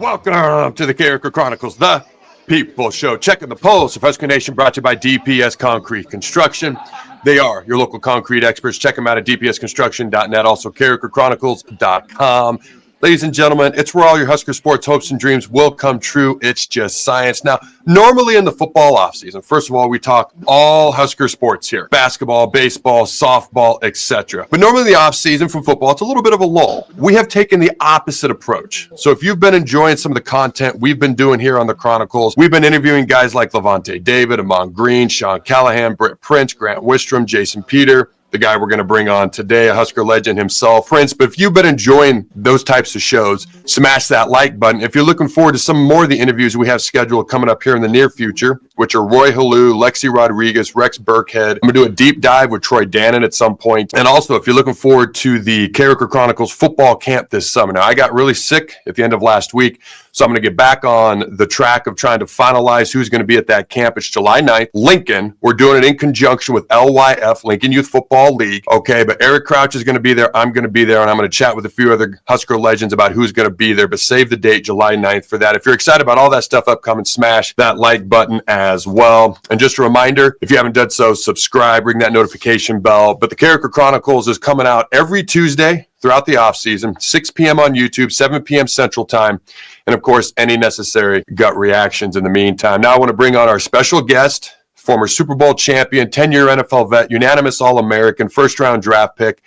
Welcome to the Carriker Chronicles, the People Show. Checking the pulse of Husker Nation, brought to you by DPS Concrete Construction. They are your local concrete experts. Check them out at dpsconstruction.net, also carrikerchronicles.com. Ladies and gentlemen, it's where all your Husker sports hopes and dreams will come true. It's just science. Now, normally in the football offseason, first of all, we talk all Husker sports here. Basketball, baseball, softball, etc. But normally in the offseason for football, it's a little bit of a lull. We have taken the opposite approach. So if you've been enjoying some of the content we've been doing here on the Chronicles, we've been interviewing guys like Levante David, Amon Green, Sean Callahan, Britt Prince, Grant Wistrom, Jason Peter, the guy we're going to bring on today, a Husker legend himself, Prince. But if you've been enjoying those types of shows, smash that like button. If you're looking forward to some more of the interviews we have scheduled coming up here in the near future, which are Roy Halou, Lexi Rodriguez, Rex Burkhead. I'm going to do a deep dive with Troy Dannon at some point. And also, if you're looking forward to the Carriker Chronicles football camp this summer. Now, I got really sick at the end of last week, so I'm going to get back on the track of trying to finalize who's going to be at that camp. It's July 9th. Lincoln, we're doing it in conjunction with LYF, Lincoln Youth Football League. Okay, but Eric Crouch is going to be there. I'm going to be there, and I'm going to chat with a few other Husker legends about who's going to be there. But save the date, July 9th for that. If you're excited about all that stuff upcoming, smash that like button as well. And just a reminder, if you haven't done so, subscribe, ring that notification bell. But the Carriker Chronicles is coming out every Tuesday throughout the offseason, 6 p.m. on YouTube, 7 p.m. Central Time, and of course, any necessary gut reactions in the meantime. Now I want to bring on our special guest, former Super Bowl champion, 10-year NFL vet, unanimous All-American, first-round draft pick,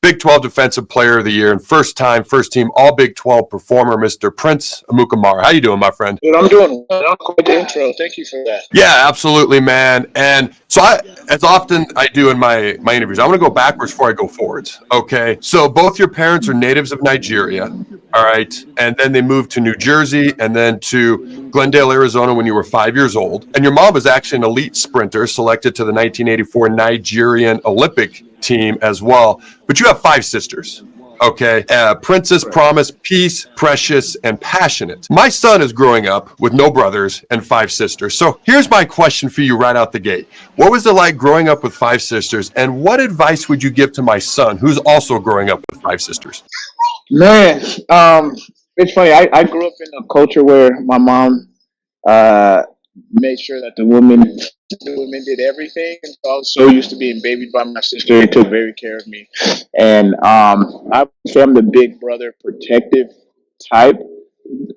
Big 12 Defensive Player of the Year, and first-time, first-team All-Big 12 performer, Mr. Prince Amukamara. How you doing, my friend? Dude, I'm doing well. I'll quit the intro. Thank you for that. Yeah, absolutely, man. And so as often I do in my interviews, I want to go backwards before I go forwards. Okay. So both your parents are natives of Nigeria. All right. And then they moved to New Jersey and then to Glendale, Arizona when you were 5 years old. And your mom was actually an elite sprinter selected to the 1984 Nigerian Olympic team as well. But you have 5 sisters. Okay. Princess, Promise, Peace, Precious, and Passionate. My son is growing up with no brothers and 5 sisters. So here's my question for you right out the gate. What was it like growing up with 5 sisters? And what advice would you give to my son who's also growing up with 5 sisters? Man, it's funny. I grew up in a culture where my mom made sure that the women did everything. And so I was so used to being babied by my sister. They took very care of me. And I would say I'm the big brother protective type,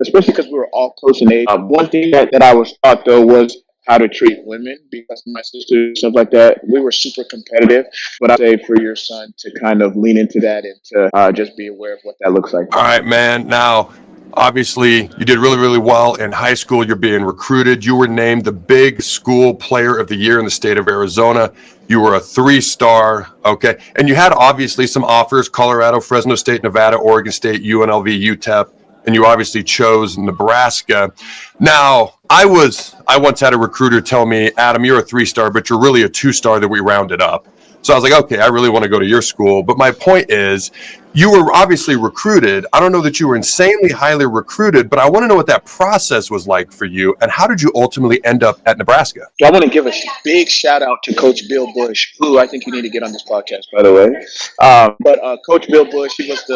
especially because we were all close in age. One thing that I was taught, though, was how to treat women because my sister and stuff like that. We were super competitive. But I'd say for your son to kind of lean into that and to just be aware of what that looks like. All right, man. Now, obviously, you did really, really well in high school. You're being recruited. You were named the Big School Player of the Year in the state of Arizona. You were a 3-star, okay? And you had, obviously, some offers, Colorado, Fresno State, Nevada, Oregon State, UNLV, UTEP, and you obviously chose Nebraska. Now, I once had a recruiter tell me, Adam, you're a 3-star, but you're really a 2-star that we rounded up. So I was like, okay, I really want to go to your school. But my point is, you were obviously recruited. I don't know that you were insanely highly recruited, but I want to know what that process was like for you, and how did you ultimately end up at Nebraska? So I want to give a big shout out to Coach Bill Bush, who I think you need to get on this podcast, by the way. But Coach Bill Bush, he was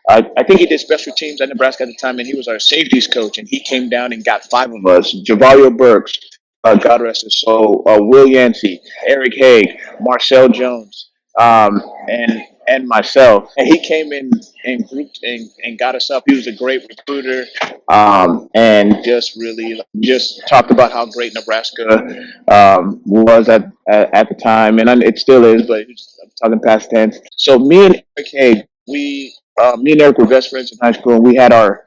I think he did special teams at Nebraska at the time, and he was our safeties coach, and he came down and got 5 of us. Javario Burks, God rest his soul, Will Yancey, Eric Haig, Marcel Jones, and myself. And he came in and grouped and got us up. He was a great recruiter, and just talked about how great Nebraska was at the time, and it still is, but I'm talking past tense. So me and Eric Haig, me and Eric were best friends in high school, and we had our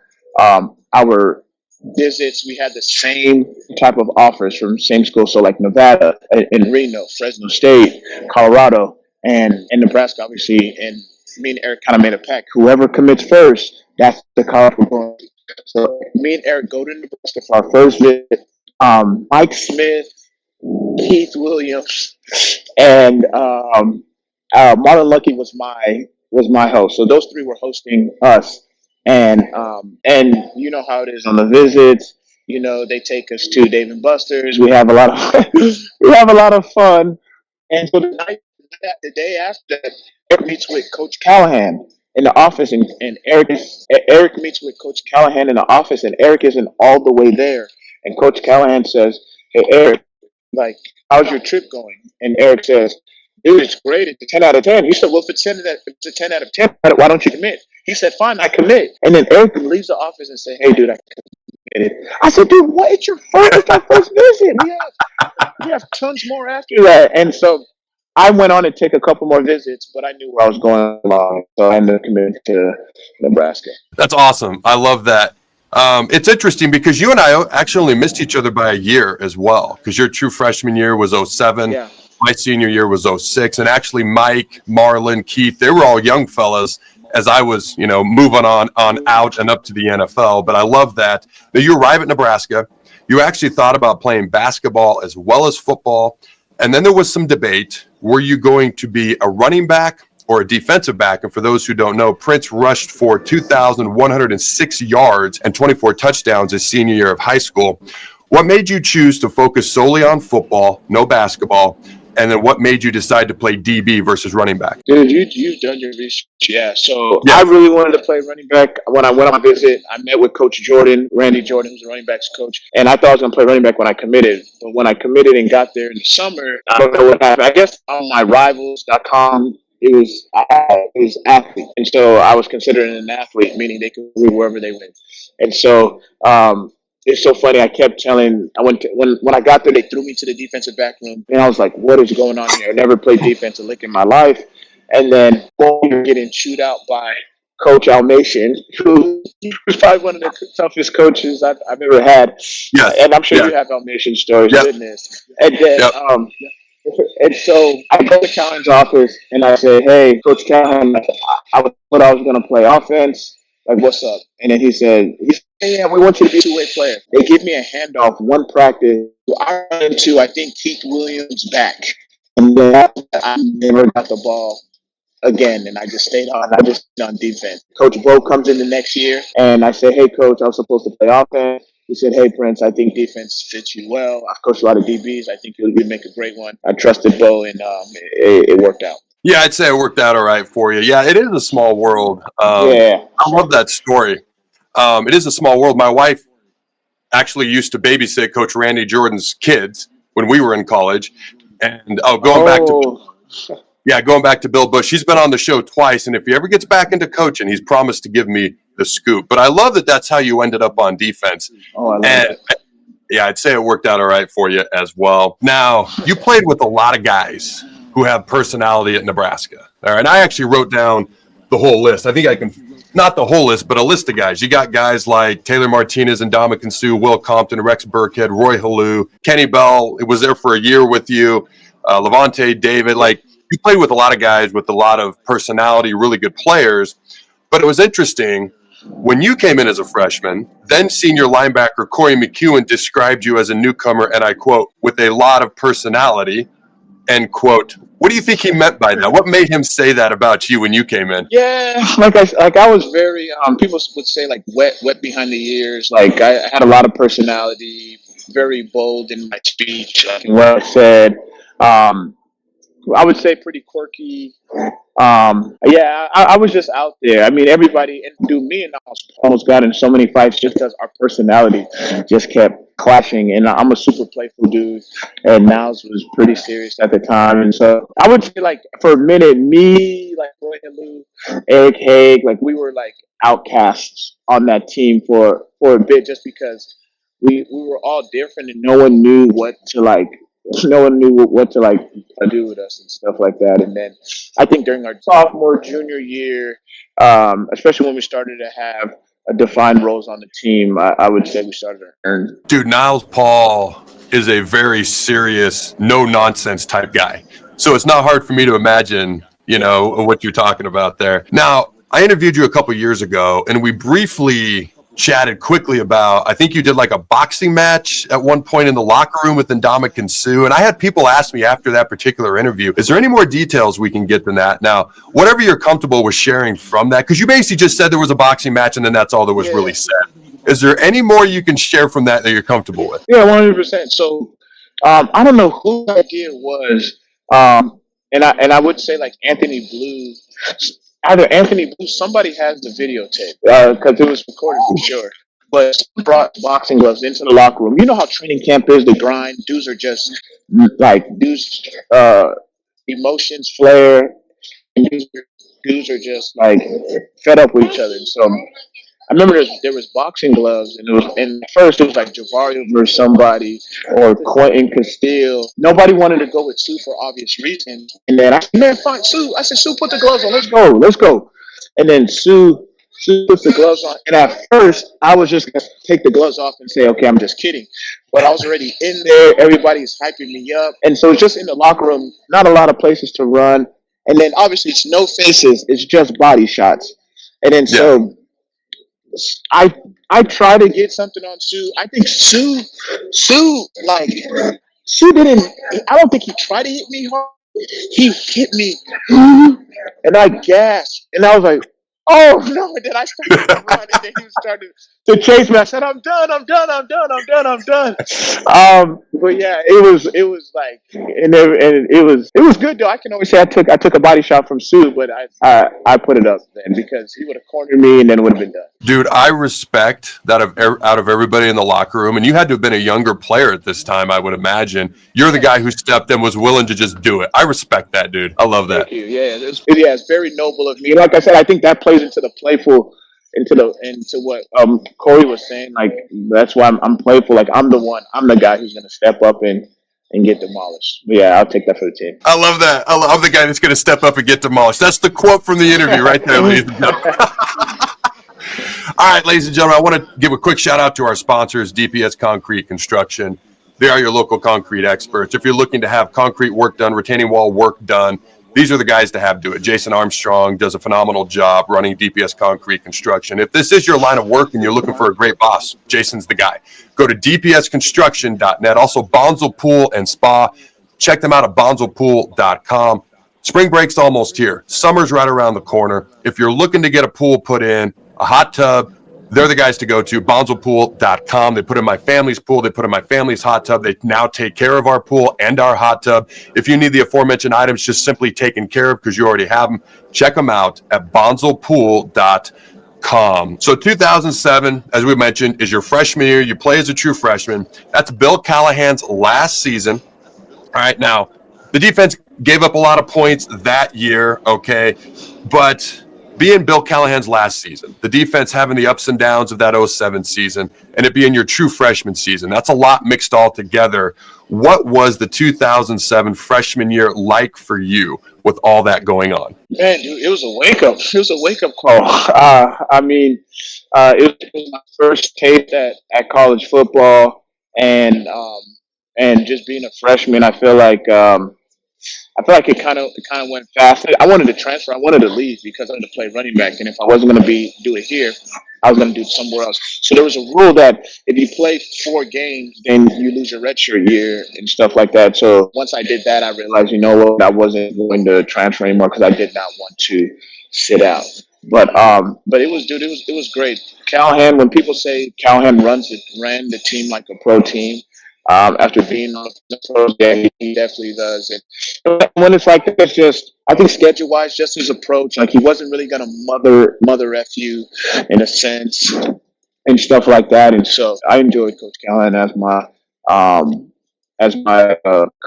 visits. We had the same type of offers from same school, so like Nevada and Reno, Fresno State, Colorado, and Nebraska, obviously. And me and Eric kind of made a pact. Whoever commits first, that's the college we're going to. So me and Eric go to Nebraska for our first visit. Mike Smith, Keith Williams, and Marlon Lucky was my host. So those 3 were hosting us. And you know how it is on the visits. You know, they take us to Dave and Buster's. We have a lot of fun. And so the day after that, Eric meets with Coach Callahan, in the office, and Eric meets with Coach Callahan in the office, and Eric isn't all the way there. And Coach Callahan says, "Hey Eric, like, how's your trip going?" And Eric says, "Dude, it's great. It's a 10 out of 10." He said, "Well, if it's a 10 out of 10, why don't you commit?" He said, "Fine, I commit." And then Eric leaves the office and said, "Hey, dude, I committed." I said, "Dude, what? It's our first visit. We have tons more after that." And so I went on to take a couple more visits, but I knew where I was going along, so I ended up committing to Nebraska. That's awesome. I love that. It's interesting because you and I actually only missed each other by a year as well, because your true freshman year was 07. Yeah. My senior year was 06. And actually Mike, Marlon, Keith, they were all young fellas as I was, moving on out and up to the NFL. But I love that. Now you arrive at Nebraska. You actually thought about playing basketball as well as football. And then there was some debate. Were you going to be a running back or a defensive back? And for those who don't know, Prince rushed for 2,106 yards and 24 touchdowns his senior year of high school. What made you choose to focus solely on football, no basketball? And then what made you decide to play DB versus running back? Dude, you've done your research. Yeah. So I really wanted to play running back. When I went on my visit, I met with Coach Jordan, Randy Jordan, who's the running backs coach. And I thought I was going to play running back when I committed. But when I committed and got there in the summer, I don't know what happened. I guess on my rivals.com, it was athlete. And so I was considered an athlete, meaning they could move wherever they went. And so it's so funny. I kept telling. When I got there, they threw me to the defensive back room, and I was like, "What is going on here? I never played defense a lick in my life." And then you're getting chewed out by Coach Almation, who was probably one of the toughest coaches I've ever had. Yes. And I'm sure you have Almation stories. Yep. Goodness. And then and so I go to Callahan's office and I say, "Hey, Coach Callahan, I thought I was going to play offense. Like, what's up?" And then he said, "Yeah, we want you to be a two-way player." They give me a handoff one practice. I run into, I think, Keith Williams' back. And then I never got the ball again, and I just stayed on defense. Coach Bo comes in the next year, and I say, "Hey, Coach, I was supposed to play offense." He said, "Hey, Prince, I think defense fits you well. I've coached a lot of DBs. I think you'd make a great one." I trusted Bo, and it worked out. Yeah, I'd say it worked out all right for you. Yeah, it is a small world. Yeah. I love that story. It is a small world. My wife actually used to babysit Coach Randy Jordan's kids when we were in college. And going back to Bill Bush, he's been on the show twice. And if he ever gets back into coaching, he's promised to give me the scoop. But I love that that's how you ended up on defense. Oh, I love it. Yeah, I'd say it worked out all right for you as well. Now, you played with a lot of guys who have personality at Nebraska. All right, and I actually wrote down the whole list. I think I can, not the whole list, but a list of guys. You got guys like Taylor Martinez, Ndamukong Suh, Will Compton, Rex Burkhead, Roy Halou, Kenny Bell. It was there for a year with you. Levante David. Like, you played with a lot of guys with a lot of personality, really good players. But it was interesting. When you came in as a freshman, then senior linebacker Corey McEwen described you as a newcomer, and I quote, "with a lot of personality," end quote. What do you think he meant by that? What made him say that about you when you came in? Yeah, I was very people would say like wet behind the ears. Like I had a lot of personality, very bold in my speech, like in what I said. I would say pretty quirky. I was just out there. I mean, everybody, and dude, me and I almost got in so many fights just because our personality just kept clashing. And I'm a super playful dude, and Niles was pretty serious at the time. And so I would say, like, for a minute, me, like Roy Halou, Eric Haig, like we were like outcasts on that team for a bit, just because we were all different, and no one knew what to like do with us and stuff like that. And then I think during our sophomore, junior year, especially when we started to have defined roles on the team, I would say we started to earn. Dude, Niles Paul is a very serious, no nonsense type guy. So it's not hard for me to imagine, what you're talking about there. Now, I interviewed you a couple years ago, and we briefly chatted quickly about, I think you did like a boxing match at one point in the locker room with Ndamukong Suh. And I had people ask me after that particular interview, is there any more details we can get than that? Now, whatever you're comfortable with sharing from that, because you basically just said there was a boxing match and then that's all that was really said. Is there any more you can share from that you're comfortable with? Yeah, 100%. So I don't know whose idea it was. And I would say like Anthony Blue either Anthony Booth, somebody has the videotape because it was recorded for sure. But brought boxing gloves into the locker room. You know how training camp is, the grind. Dudes are just like emotions flare, and dudes are just like fed up with each other. And so I remember there was boxing gloves, and at first it was like Javario versus somebody or Quentin Castile. Nobody wanted to go with Suh for obvious reasons. And then I said, man, fine, Suh. I said, Suh, put the gloves on. Let's go. And then Suh puts the gloves on. And at first, I was just gonna take the gloves off and say, okay, I'm just kidding. But I was already in there. Everybody's hyping me up, and so it's just in the locker room. Not a lot of places to run. And then obviously it's no faces. It's just body shots. And then so. I try to get something on Suh. I think Suh didn't. I don't think he tried to hit me hard. He hit me, and I gasped, and I was like, "Oh no!" And then I started to run, and then he started to chase me. I said, "I'm done. But yeah, it was like, and it was good though. I can always say I took a body shot from Suh, but I put it up then because he would have cornered me, and then it would have been done. Dude, I respect that out of everybody in the locker room, and you had to have been a younger player at this time, I would imagine. You're the guy who stepped in, was willing to just do it. I respect that, dude. I love that. Thank you. Yeah, it's very noble of me. Like I said, I think that plays into the playful, into what Corey was saying. Like that's why I'm playful. Like I'm the guy who's gonna step up and get demolished. But yeah, I'll take that for the team. I love that. I'm the guy that's going to step up and get demolished. That's the quote from the interview right there, ladies and gentlemen. All right, ladies and gentlemen, I want to give a quick shout out to our sponsors, DPS Concrete Construction. They are your local concrete experts. If you're looking to have concrete work done, retaining wall work done, these are the guys to have do it. Jason Armstrong does a phenomenal job running DPS Concrete Construction. If this is your line of work and you're looking for a great boss, Jason's the guy. Go to dpsconstruction.net. Also, Bonzel Pool and Spa. Check them out at bonzelpool.com. Spring break's almost here. Summer's right around the corner. If you're looking to get a pool put in, a hot tub, they're the guys to go to, bonzelpool.com. They put in my family's pool. They put in my family's hot tub. They now take care of our pool and our hot tub. If you need the aforementioned items just simply taken care of because you already have them, check them out at bonzelpool.com. So 2007, as we mentioned, is your freshman year. You play as a true freshman. That's Bill Callahan's last season. All right, now, the defense gave up a lot of points that year, okay, but being Bill Callahan's last season, the defense having the ups and downs of that 07 season, and it being your true freshman season, that's a lot mixed all together. What was the 2007 freshman year like for you with all that going on? Man, dude, it was a wake-up. It was a wake-up call. It was my first taste at college football, and just being a freshman, I feel like it kind of went fast. I wanted to transfer. I wanted to leave because I wanted to play running back, and if I wasn't going to do it here, I was going to do it somewhere else. So there was a rule that if you play 4 games, then you lose your redshirt year and stuff like that. So once I did that, I realized, you know what, I wasn't going to transfer anymore because I did not want to sit out. But it was great. Callahan, when people say Callahan ran the team like a pro team. After being on the pros game, he definitely does. And when it's like that, it's just, I think schedule-wise, just his approach, like he wasn't really gonna mother F you in a sense and stuff like that. And so I enjoyed Coach Callahan as my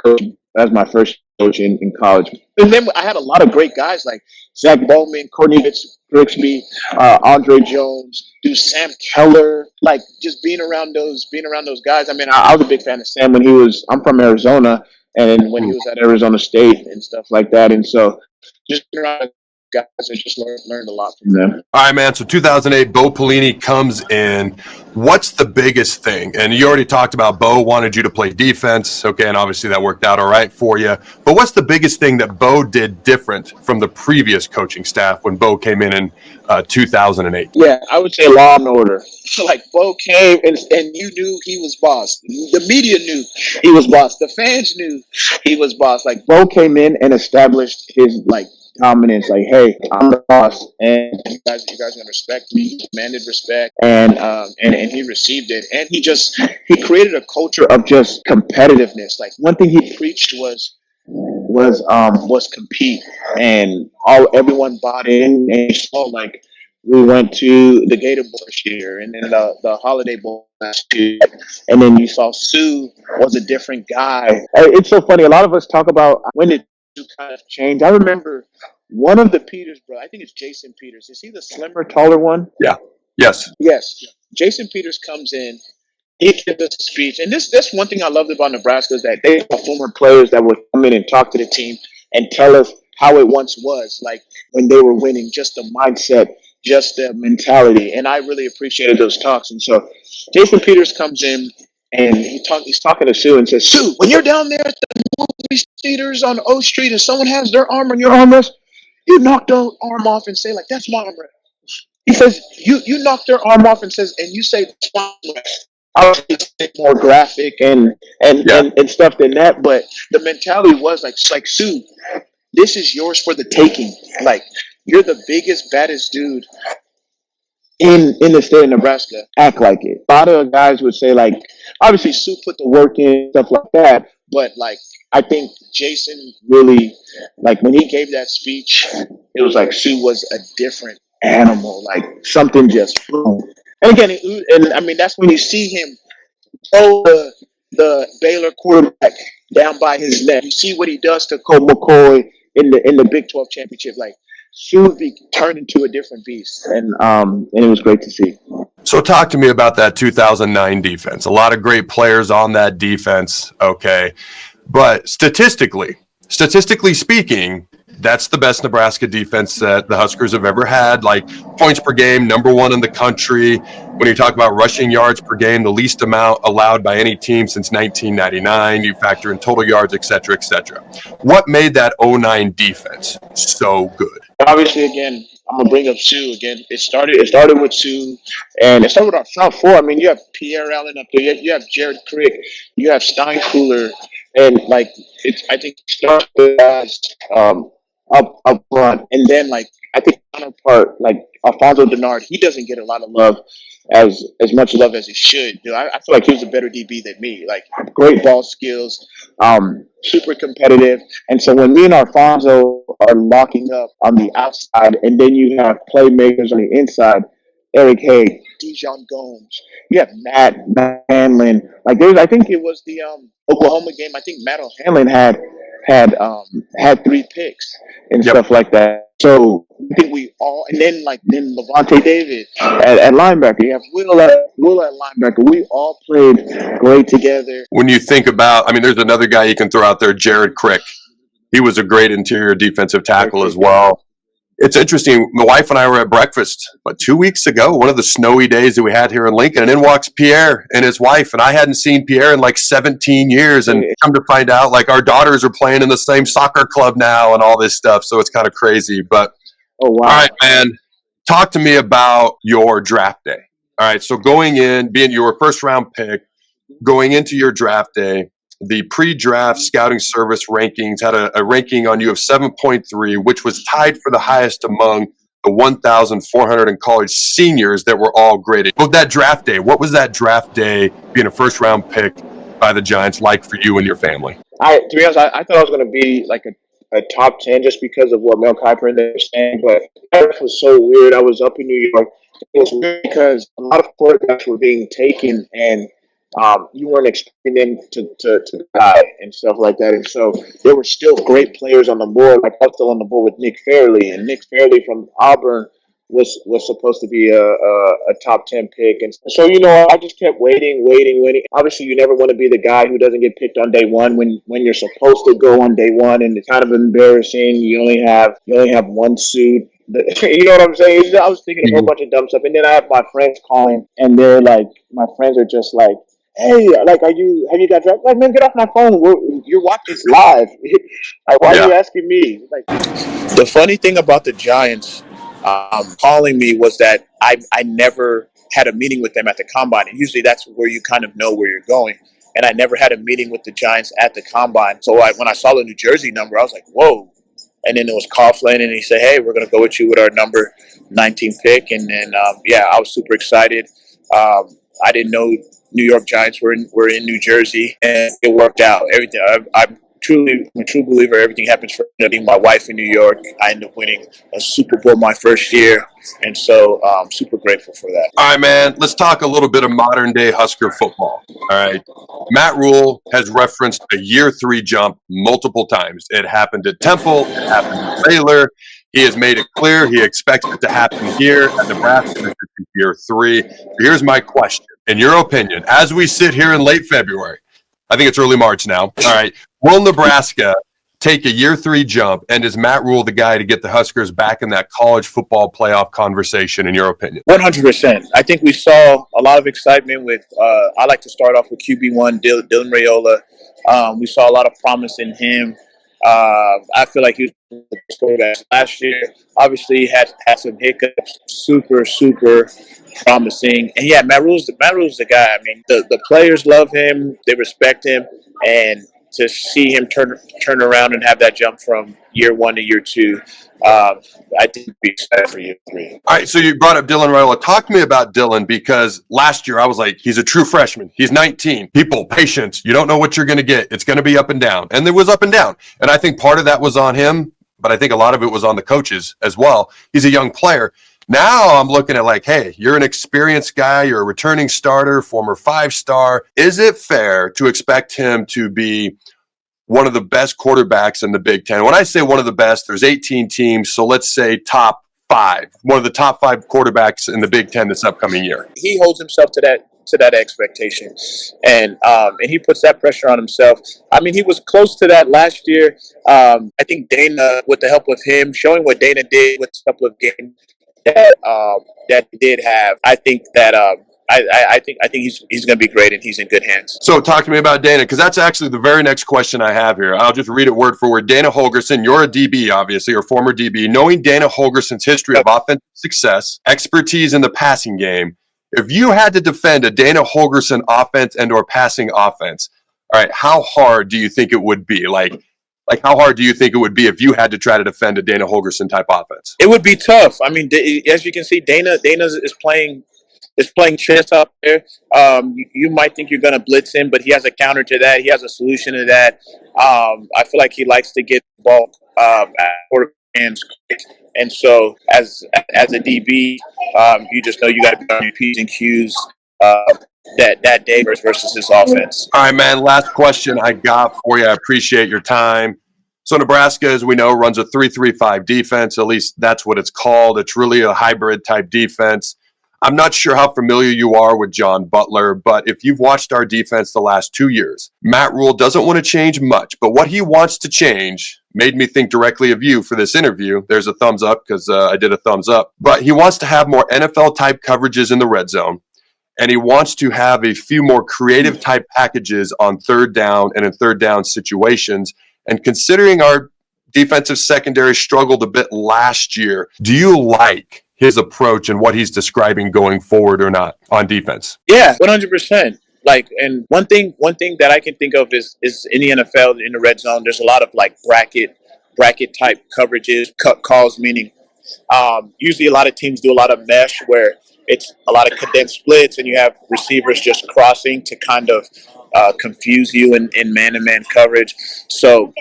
coach, as my first coach in college. And then I had a lot of great guys like Zach Bowman, Cornelius Grigsby, Andre Jones, Sam Keller, like just being around those guys. I mean, I was a big fan of Sam I'm from Arizona, and when he was at Arizona State and stuff like that. And so just being around guys, I just learned a lot from them. All right, man. So 2008, Bo Pelini comes in. What's the biggest thing? And you already talked about Bo wanted you to play defense. Okay, and obviously that worked out all right for you. But what's the biggest thing that Bo did different from the previous coaching staff when Bo came in 2008? Yeah, I would say law and order. Like Bo came and you knew he was boss. The media knew he was boss. The fans knew he was boss. Like Bo came in and established his dominance, like, hey, I'm the boss, and you guys are gonna respect me. He demanded respect, and he received it, and he created a culture of just competitiveness. Like one thing he preached was was compete, and everyone bought in, and you saw like we went to the Gator Bowl this year, and then the Holiday Bowl last year, and then you saw Sue was a different guy. It's so funny. A lot of us talk about when did Sue kind of change. I remember one of the Peters, bro. I think it's Jason Peters. Is he the slimmer, taller one? Yeah. Yes. Yes. Jason Peters comes in. He gives us a speech, and that's one thing I loved about Nebraska is that they have former players that would come in and talk to the team and tell us how it once was, like when they were winning, just the mindset, just the mentality, and I really appreciated those talks. And so, Jason Peters comes in and he's talking to Sue and says, "Sue, when you're down there at the movie theaters on O Street and someone has their arm on your armrest, you knock their arm off and say like that's my armrest." He says, "You knock their arm off and you say that's my armrest." I was more graphic and stuff than that, but the mentality was like Sue, this is yours for the taking. Like you're the biggest, baddest dude in the state of Nebraska. Act like it. A lot of guys would say like, obviously Sue put the work in, stuff like that, but like I think Jason really, like when he gave that speech, it was like Sue was a different animal, like something just boom. And again, and I mean that's when you see him throw the Baylor quarterback down by his neck. You see what he does to Colt McCoy in the Big 12 championship. Like she would be turned into a different beast, and it was great to see. So talk to me about that 2009 defense. A lot of great players on that defense. Okay, but statistically speaking, that's the best Nebraska defense that the Huskers have ever had. Like points per game, number one in the country. When you talk about rushing yards per game, the least amount allowed by any team since 1999. You factor in total yards, et cetera, et cetera. What made that 09 defense so good? Obviously, again, I'm gonna bring up Sue again. It started with Sue, and it started with our front four. I mean, you have Pierre Allen up there. You have Jared Crick. You have Steinkuhler, and like I think it starts with guys up front, and then like I think counterpart like Alfonso Denard, he doesn't get a lot of love as much love as he should. You know, I feel like he was a better DB than me. Like great ball skills, super competitive, and so when me and Alfonso are locking up on the outside, and then you have playmakers on the inside, Eric Haig, Dijon Gomes, you have Matt Hanlon. Like I think it was the Oklahoma game. I think Matt Hanlon had 3 picks and stuff like that. So I think we all, and then Levante David at linebacker. You have Will at linebacker. We all played great together. When you think about, I mean, there's another guy you can throw out there, Jared Crick. He was a great interior defensive tackle as well. It's interesting. My wife and I were at breakfast 2 weeks ago, one of the snowy days that we had here in Lincoln, and in walks Pierre and his wife. And I hadn't seen Pierre in like 17 years. And come to find out, like our daughters are playing in the same soccer club now and all this stuff. So it's kind of crazy. But oh wow! All right, man. Talk to me about your draft day. All right. So going in, being your first round pick, going into your draft day, the pre-draft scouting service rankings had a ranking on you of 7.3, which was tied for the highest among the 1,400 in college seniors that were all graded. What was that draft day being a first-round pick by the Giants like for you and your family? To be honest, I thought I was going to be like a top 10 just because of what Mel Kiper and they were saying, but it was so weird. I was up in New York. It was weird because a lot of quarterbacks were being taken, and you weren't expecting them to die and stuff like that. And so there were still great players on the board. Like I was still on the board with Nick Fairley, and Nick Fairley from Auburn was supposed to be a top 10 pick. And so, I just kept waiting. Obviously, you never want to be the guy who doesn't get picked on day one when you're supposed to go on day one, and it's kind of embarrassing. You only have one suit. You know what I'm saying? I was thinking a whole bunch of dumb stuff. And then I have my friends calling, and they're like, my friends are just like, hey, like, have you got drafted? Like, man, get off my phone. You're watching this live. Like, why are you asking me? Like, the funny thing about the Giants calling me was that I never had a meeting with them at the combine. And usually that's where you kind of know where you're going. And I never had a meeting with the Giants at the combine. So when I saw the New Jersey number, I was like, whoa. And then it was Coughlin, and he said, hey, we're going to go with you with our number 19 pick. And then, I was super excited. I didn't know New York Giants were in New Jersey, and it worked out. Everything. I'm I'm a true believer. Everything happens for me. My wife in New York. I ended up winning a Super Bowl my first year, and so I'm super grateful for that. All right, man. Let's talk a little bit of modern day Husker football. All right. Matt Rhule has referenced a year 3 jump multiple times. It happened at Temple. It happened at Baylor. He has made it clear he expects it to happen here at Nebraska. This is year 3. Here's my question. In your opinion, as we sit here in late February, I think it's early March now. All right. Will Nebraska take a year 3 jump, and is Matt Rhule the guy to get the Huskers back in that college football playoff conversation, in your opinion? 100%. I think we saw a lot of excitement with, I like to start off with QB1, Dylan Raiola. We saw a lot of promise in him. I feel like he was the best quarterback last year. Obviously, he had some hiccups. Super promising. And yeah, Matt Rhule's the guy. I mean, the players love him. They respect him. And to see him turn around and have that jump from year 1 to year 2, I think we'd be excited for year 3. All right, so you brought up Dylan Raiola. Talk to me about Dylan, because last year I was like, he's a true freshman. He's 19. People, patience. You don't know what you're going to get. It's going to be up and down. And there was up and down. And I think part of that was on him, but I think a lot of it was on the coaches as well. He's a young player. Now I'm looking at like, hey, you're an experienced guy. You're a returning starter, former 5-star. Is it fair to expect him to be one of the best quarterbacks in the Big Ten? When I say one of the best, there's 18 teams. So let's say top 5, one of the top 5 quarterbacks in the Big Ten this upcoming year. He holds himself to that expectation, and he puts that pressure on himself. I mean, he was close to that last year. I think Dana, with the help of him, showing what Dana did with a couple of games that he did have, I think that I think he's going to be great, and he's in good hands. So talk to me about Dana, because that's actually the very next question I have here. I'll just read it word for word. Dana Holgorsen, you're a DB, obviously, or former DB. Knowing Dana Holgorsen's history of offensive success, expertise in the passing game, if you had to defend a Dana Holgorsen offense and or passing offense, all right, how hard do you think it would be? Like how hard do you think it would be if you had to try to defend a Dana Holgorsen type offense? It would be tough. I mean, as you can see, Dana is playing chess out there. You might think you're going to blitz him, but he has a counter to that. He has a solution to that. I feel like he likes to get the ball at quarterback hands quick. And so as a DB, you just know you got to be on your P's and Q's that day versus this offense. All right, man, last question I got for you. I appreciate your time. So Nebraska, as we know, runs a 3-3-5 defense. At least that's what it's called. It's really a hybrid type defense. I'm not sure how familiar you are with John Butler, but if you've watched our defense the last 2 years, Matt Rhule doesn't want to change much, but what he wants to change made me think directly of you for this interview. There's a thumbs up because I did a thumbs up. But he wants to have more NFL-type coverages in the red zone, and he wants to have a few more creative-type packages on third down and in third down situations. And considering our defensive secondary struggled a bit last year, do you like his approach and what he's describing going forward or not on defense? Yeah, 100%. Like, and one thing that I can think of is in the NFL, in the red zone, there's a lot of like bracket type coverages, cut calls, meaning usually a lot of teams do a lot of mesh where it's a lot of condensed splits and you have receivers just crossing to kind of confuse you in man-to-man coverage. So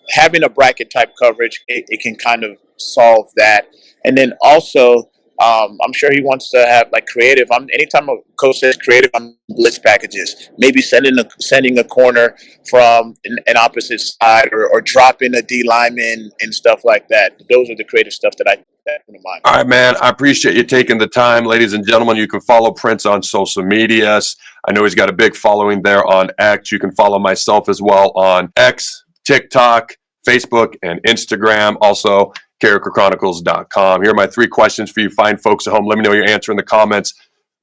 having a bracket type coverage, it can kind of solve that. And then also, I'm sure he wants to have like creative. Anytime a coach says creative, I'm blitz packages. Maybe sending a corner from an opposite side, or dropping a D lineman and stuff like that. Those are the creative stuff that I come to mind. All right, man. I appreciate you taking the time, ladies and gentlemen. You can follow Prince on social medias. I know he's got a big following there on X. You can follow myself as well on X, TikTok, Facebook, and Instagram. Also, CarrikerChronicles.com. Here are my 3 questions for you fine folks at home. Let me know your answer in the comments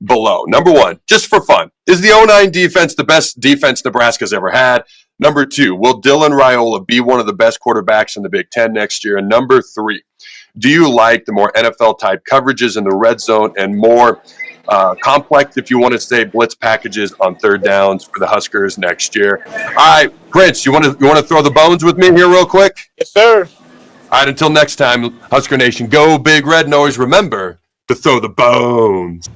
below. Number 1, just for fun, is the 09 defense the best defense Nebraska's ever had? Number 2, will Dylan Raiola be one of the best quarterbacks in the Big Ten next year? And number 3, do you like the more NFL-type coverages in the red zone and more complex, if you want to say, blitz packages on third downs for the Huskers next year? All right, Prince, you want to throw the bones with me here real quick? Yes, sir. All right, until next time, Husker Nation, go Big Red, and always remember to throw the bones.